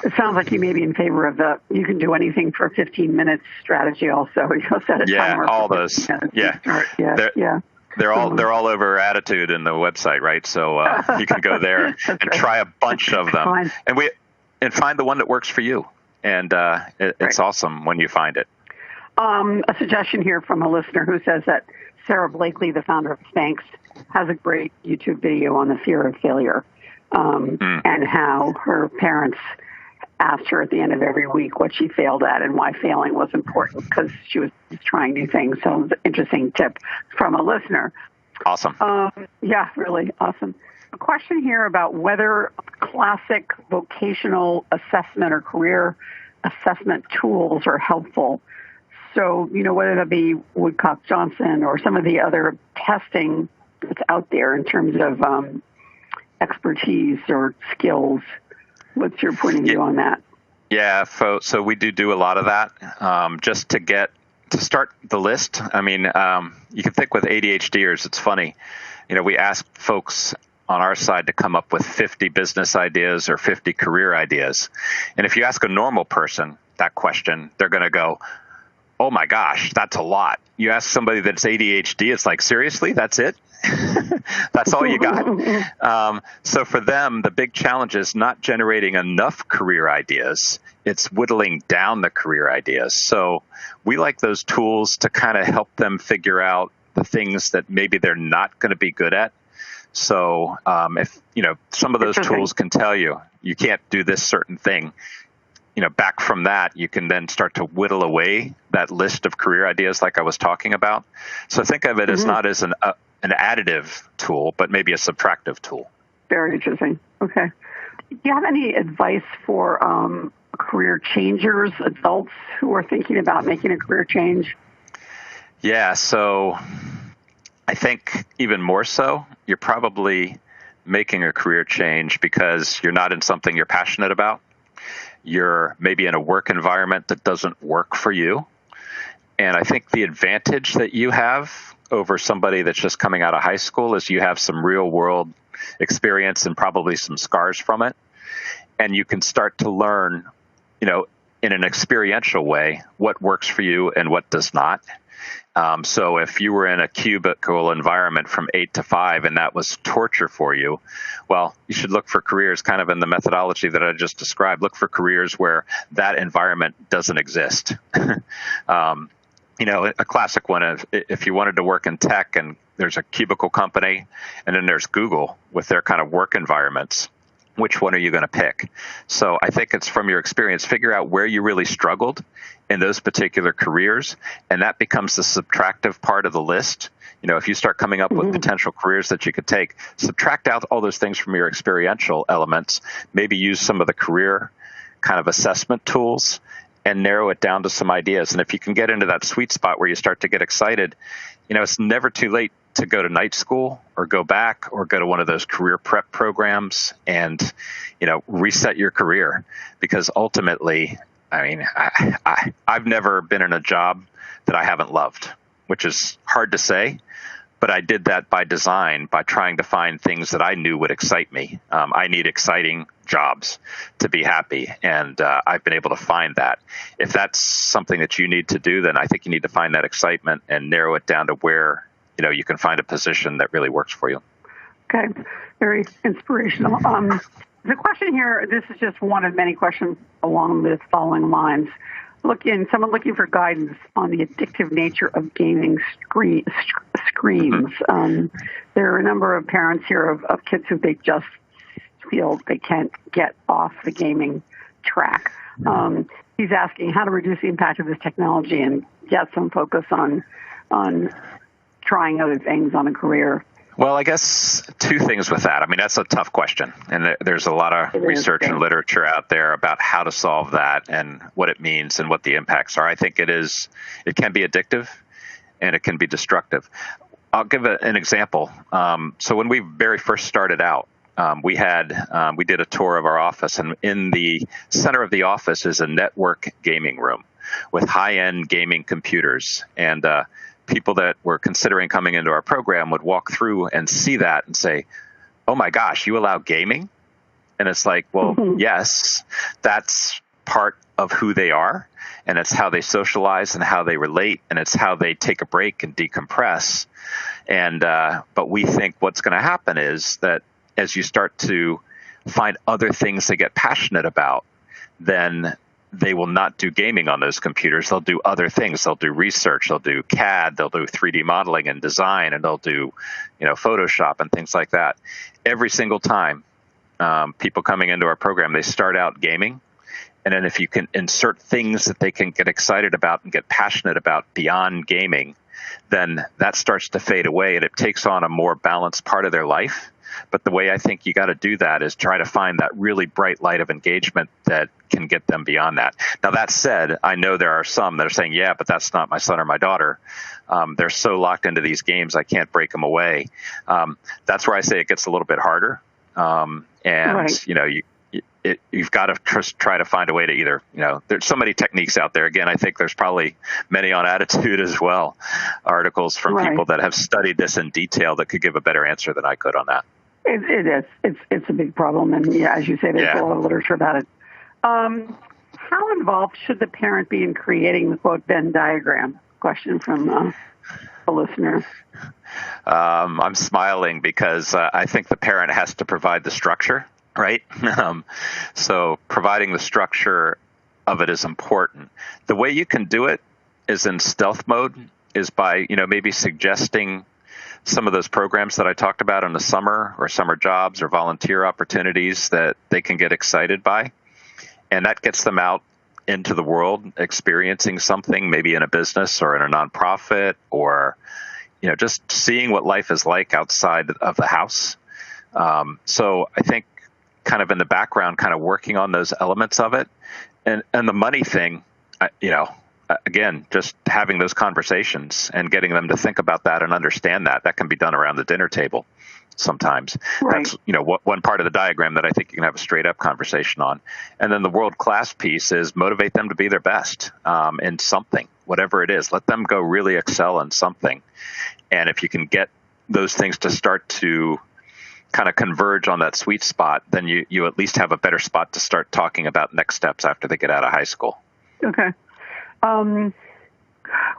It sounds like you may be in favor of you can do anything for 15 minutes strategy also. You'll set a timer. All those. Yeah. They're all over Attitude in the website, right? So you can go there and try a bunch of them. And find the one that works for you. And it's awesome when you find it. A suggestion here from a listener who says that Sarah Blakely, the founder of Spanx, has a great YouTube video on the fear of failure and how her parents asked her at the end of every week what she failed at and why failing was important because she was trying new things. So it's an interesting tip from a listener. Awesome. Yeah, really awesome. A question here about whether classic vocational assessment or career assessment tools are helpful. So, whether that be Woodcock-Johnson or some of the other testing that's out there in terms of expertise or skills. What's your point of view on that? Yeah, so we do a lot of that just to start the list. I mean, you can think with ADHDers, it's funny. We ask folks on our side to come up with 50 business ideas or 50 career ideas. And if you ask a normal person that question, they're going to go, oh my gosh, that's a lot. You ask somebody that's ADHD, it's like, seriously, that's it? That's all you got? So for them, the big challenge is not generating enough career ideas. It's whittling down the career ideas. So we like those tools to kind of help them figure out the things that maybe they're not going to be good at. So if, some of those tools can tell you, you can't do this certain thing, back from that, you can then start to whittle away that list of career ideas like I was talking about. So think of it as not as an additive tool, but maybe a subtractive tool. Very interesting. Okay. Do you have any advice for career changers, adults who are thinking about making a career change? Yeah, so I think even more so, you're probably making a career change because you're not in something you're passionate about. You're maybe in a work environment that doesn't work for you. And I think the advantage that you have over somebody that's just coming out of high school is you have some real world experience and probably some scars from it. And you can start to learn, in an experiential way, what works for you and what does not. So if you were in a cubicle environment from 8 to 5 and that was torture for you, well, you should look for careers kind of in the methodology that I just described. Look for careers where that environment doesn't exist. A classic one, if you wanted to work in tech and there's a cubicle company and then there's Google with their kind of work environments, which one are you going to pick? So I think it's from your experience, figure out where you really struggled in those particular careers, and that becomes the subtractive part of the list. If you start coming up with potential careers that you could take, subtract out all those things from your experiential elements, maybe use some of the career kind of assessment tools and narrow it down to some ideas. And if you can get into that sweet spot where you start to get excited, it's never too late to go to night school or go back or go to one of those career prep programs and, reset your career. Because ultimately, I've never been in a job that I haven't loved, which is hard to say, but I did that by design, by trying to find things that I knew would excite me. I need exciting jobs to be happy, and I've been able to find that. If that's something that you need to do, then I think you need to find that excitement and narrow it down to where you can find a position that really works for you. Okay, very inspirational. The question here, this is just one of many questions along the following lines. Someone looking for guidance on the addictive nature of gaming screens. There are a number of parents here of kids who they just feel they can't get off the gaming track. He's asking how to reduce the impact of this technology and get some focus on trying other things on a career. Well, I guess two things with that. That's a tough question. And there's a lot of research and literature out there about how to solve that and what it means and what the impacts are. I think it can be addictive and it can be destructive. I'll give an example. So when we very first started out, we did a tour of our office, and in the center of the office is a network gaming room with high-end gaming computers. And people that were considering coming into our program would walk through and see that and say, "Oh my gosh, you allow gaming?" And it's like, well, yes, that's part of who they are, and it's how they socialize and how they relate, and it's how they take a break and decompress. And but we think what's going to happen is that as you start to find other things to get passionate about, then they will not do gaming on those computers. They'll do other things. They'll do research. They'll do CAD. They'll do 3D modeling and design, and they'll do, Photoshop and things like that. Every single time, people coming into our program, they start out gaming. And then if you can insert things that they can get excited about and get passionate about beyond gaming, then that starts to fade away and it takes on a more balanced part of their life. But the way I think you got to do that is try to find that really bright light of engagement that can get them beyond that. Now, that said, I know there are some that are saying, yeah, but that's not my son or my daughter. They're so locked into these games, I can't break them away. That's where I say it gets a little bit harder. Right. You've got to just try to find a way to either, there's so many techniques out there. Again, I think there's probably many on Attitude as well, articles from people that have studied this in detail that could give a better answer than I could on that. It is. It's a big problem. And as you say, there's a lot of literature about it. How involved should the parent be in creating the quote Venn diagram? Question from a listener. I'm smiling because I think the parent has to provide the structure, right? So providing the structure of it is important. The way you can do it is in stealth mode, is by, maybe suggesting some of those programs that I talked about in the summer, or summer jobs or volunteer opportunities that they can get excited by. And that gets them out into the world, experiencing something, maybe in a business or in a nonprofit, or, just seeing what life is like outside of the house. So I think kind of in the background, kind of working on those elements of it. And the money thing, again, just having those conversations and getting them to think about that and understand that can be done around the dinner table sometimes. Right. That's, one part of the diagram that I think you can have a straight up conversation on. And then the world-class piece is motivate them to be their best in something, whatever it is. Let them go really excel in something. And if you can get those things to start to kind of converge on that sweet spot, then you at least have a better spot to start talking about next steps after they get out of high school. Okay. Good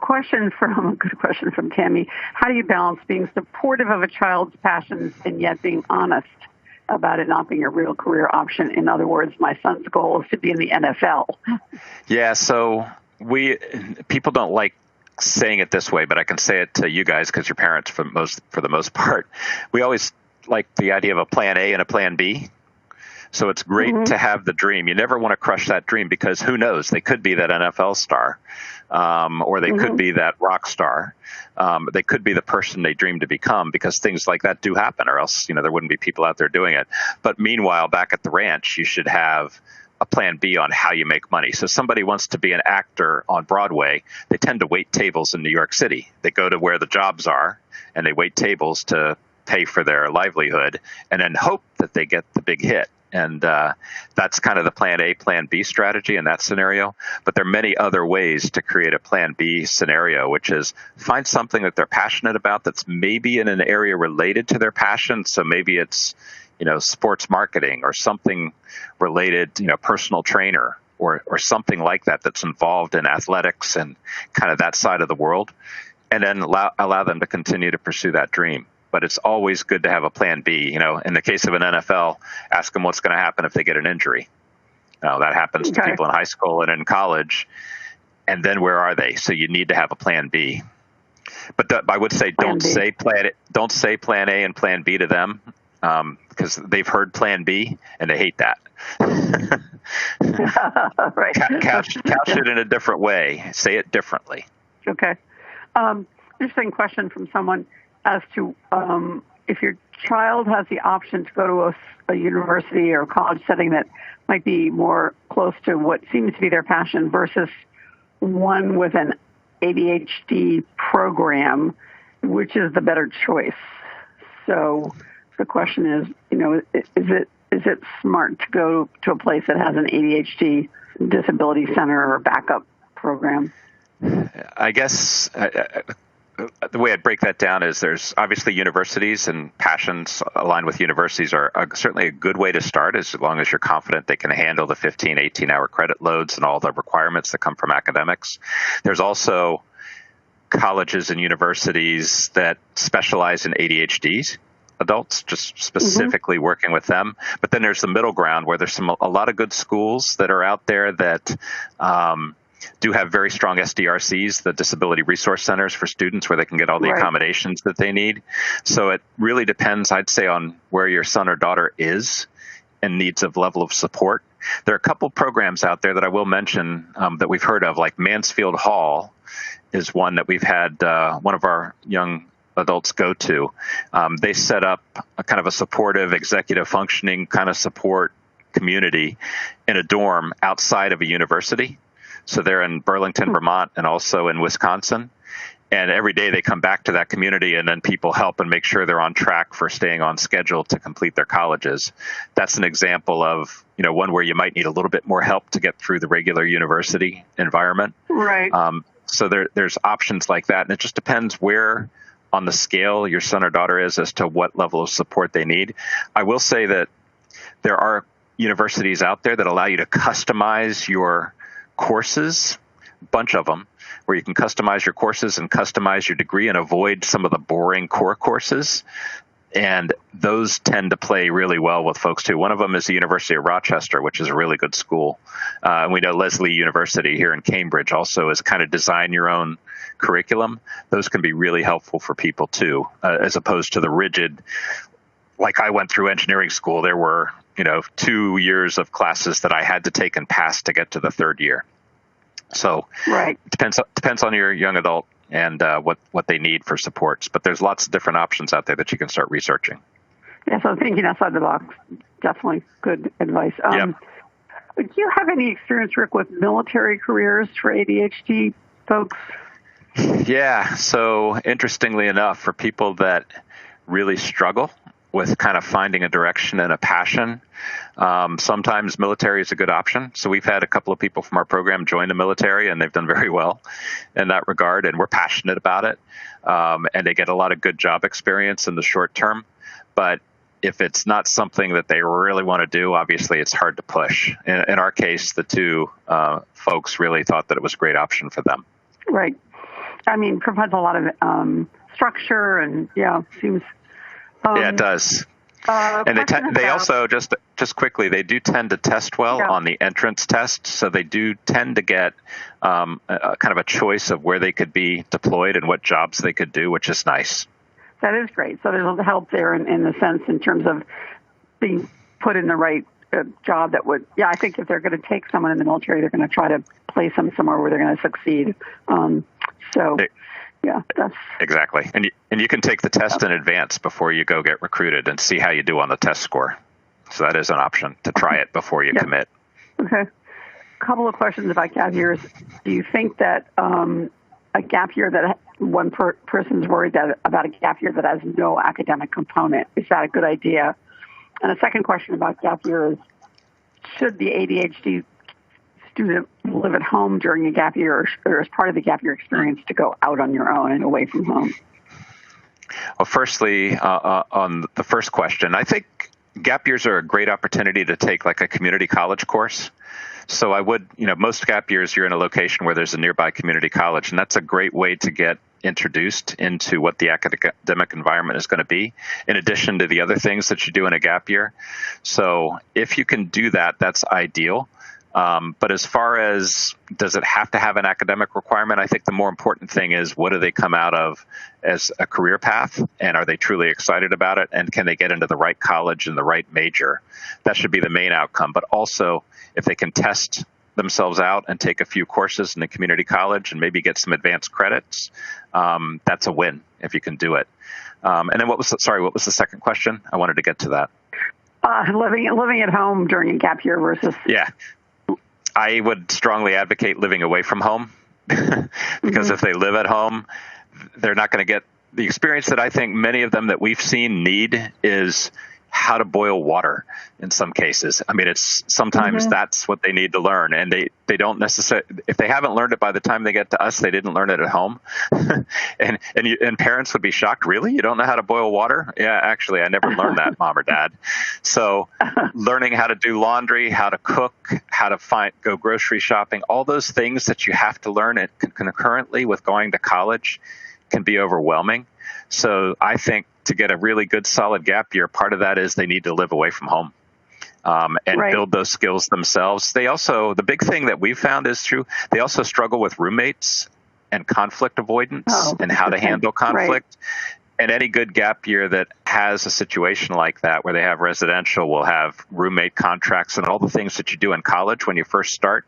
question from Tammy. How do you balance being supportive of a child's passions and yet being honest about it not being a real career option? In other words, my son's goal is to be in the NFL. Yeah, so people don't like saying it this way, but I can say it to you guys because you're parents for the most part. We always like the idea of a plan A and a plan B. So it's great to have the dream. You never want to crush that dream because who knows? They could be that NFL star, or they could be that rock star. They could be the person they dream to become, because things like that do happen, or else there wouldn't be people out there doing it. But meanwhile, back at the ranch, you should have a plan B on how you make money. So somebody wants to be an actor on Broadway, they tend to wait tables in New York City. They go to where the jobs are and they wait tables to pay for their livelihood and then hope that they get the big hit. And that's kind of the plan A, plan B strategy in that scenario. But there are many other ways to create a plan B scenario, which is find something that they're passionate about that's maybe in an area related to their passion. So maybe it's, sports marketing or something related, personal trainer or something like that that's involved in athletics and kind of that side of the world. And then allow them to continue to pursue that dream. But it's always good to have a plan B. In the case of an NFL, ask them what's going to happen if they get an injury. That happens to people in high school and in college. And then where are they? So you need to have a plan B. But I would say don't say plan A and plan B to them, because they've heard plan B and they hate that. Right. Couch it in a different way. Say it differently. Okay. Interesting question from someone as to if your child has the option to go to a university or college setting that might be more close to what seems to be their passion versus one with an ADHD program, which is the better choice? So the question is, is it smart to go to a place that has an ADHD disability center or backup program? I guess the way I'd break that down is there's obviously universities, and passions aligned with universities are certainly a good way to start, as long as you're confident they can handle the 15, 18-hour credit loads and all the requirements that come from academics. There's also colleges and universities that specialize in ADHD adults, just specifically working with them. But then there's the middle ground where there's a lot of good schools that are out there that do have very strong SDRCs, the Disability Resource Centers for students, where they can get all the accommodations that they need. So it really depends, I'd say, on where your son or daughter is and needs of level of support. There are a couple programs out there that I will mention that we've heard of, like Mansfield Hall is one that we've had one of our young adults go to. They set up a kind of a supportive, executive functioning kind of support community in a dorm outside of a university. So they're in Burlington, Vermont, and also in Wisconsin. And every day they come back to that community, and then people help and make sure they're on track for staying on schedule to complete their colleges. That's an example of, one where you might need a little bit more help to get through the regular university environment. Right. So there's options like that. And it just depends where on the scale your son or daughter is as to what level of support they need. I will say that there are universities out there that allow you to customize your courses, a bunch of them, where you can customize your courses and customize your degree and avoid some of the boring core courses. And those tend to play really well with folks too. One of them is the University of Rochester, which is a really good school. And we know Lesley University here in Cambridge also is kind of design your own curriculum. Those can be really helpful for people too, as opposed to the rigid, like I went through engineering school, there were, 2 years of classes that I had to take and pass to get to the third year. So right. It depends on your young adult and what they need for supports. But there's lots of different options out there that you can start researching. Yeah, so thinking outside the box, definitely good advice. Yep. Do you have any experience, Rick, with military careers for ADHD folks? Yeah, so interestingly enough, for people that really struggle with kind of finding a direction and a passion, sometimes military is a good option. So we've had a couple of people from our program join the military, and they've done very well in that regard, and we're passionate about it. And they get a lot of good job experience in the short term. But if it's not something that they really want to do, obviously it's hard to push. In our case, the two folks really thought that it was a great option for them. Right. I mean, provides a lot of structure and, seems... yeah, it does. And they also, just quickly, they do tend to test well on the entrance test. So they do tend to get kind of a choice of where they could be deployed and what jobs they could do, which is nice. That is great. So there's help there in the sense in terms of being put in the right job that would, I think if they're going to take someone in the military, they're going to try to place them somewhere where they're going to succeed. Yeah, that's exactly. And you can take the test in advance before you go get recruited and see how you do on the test score. So that is an option to try it before you commit. Okay. A couple of questions about gap years. Do you think that a gap year that one person's worried about a gap year that has no academic component, is that a good idea? And a second question about gap year is, should the ADHD student live at home during a gap year or as part of the gap year experience to go out on your own and away from home? Well, firstly, on the first question, I think gap years are a great opportunity to take like a community college course. So I would, most gap years you're in a location where there's a nearby community college, and that's a great way to get introduced into what the academic environment is going to be, in addition to the other things that you do in a gap year. So if you can do that, that's ideal. But as far as does it have to have an academic requirement, I think the more important thing is what do they come out of as a career path, and are they truly excited about it, and can they get into the right college and the right major? That should be the main outcome. But also, if they can test themselves out and take a few courses in the community college and maybe get some advanced credits, that's a win if you can do it. And then what was the second question? I wanted to get to that. Living at home during a gap year versus... Yeah. I would strongly advocate living away from home because if they live at home, they're not going to get the experience that I think many of them that we've seen need is how to boil water in some cases. I mean, it's sometimes that's what they need to learn, and they don't necessarily, if they haven't learned it by the time they get to us, they didn't learn it at home. and parents would be shocked. Really? You don't know how to boil water? Yeah, actually, I never learned that, Mom or Dad. So learning how to do laundry, how to cook, how to go grocery shopping, all those things that you have to learn concurrently with going to college can be overwhelming. So I think to get a really good solid gap year, part of that is they need to live away from home and build those skills themselves. They also, the big thing that we've found is true, they also struggle with roommates and conflict avoidance and how to handle conflict. And any good gap year that has a situation like that where they have residential will have roommate contracts and all the things that you do in college when you first start.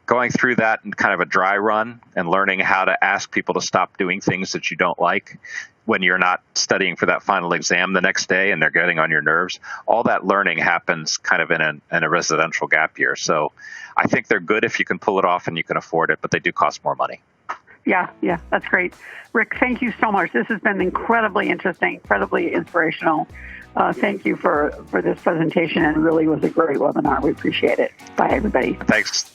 Going through that in kind of a dry run and learning how to ask people to stop doing things that you don't like when you're not studying for that final exam the next day and they're getting on your nerves. All that learning happens kind of in a residential gap year. So I think they're good if you can pull it off and you can afford it, but they do cost more money. Yeah, that's great. Rick, thank you so much. This has been incredibly interesting, incredibly inspirational. Thank you for this presentation, and it really was a great webinar. We appreciate it. Bye, everybody. Thanks.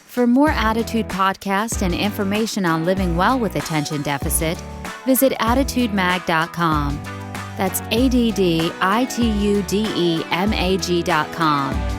For more Attitude Podcast and information on living well with attention deficit, visit attitudemag.com. That's ADDITUDEMAG.com.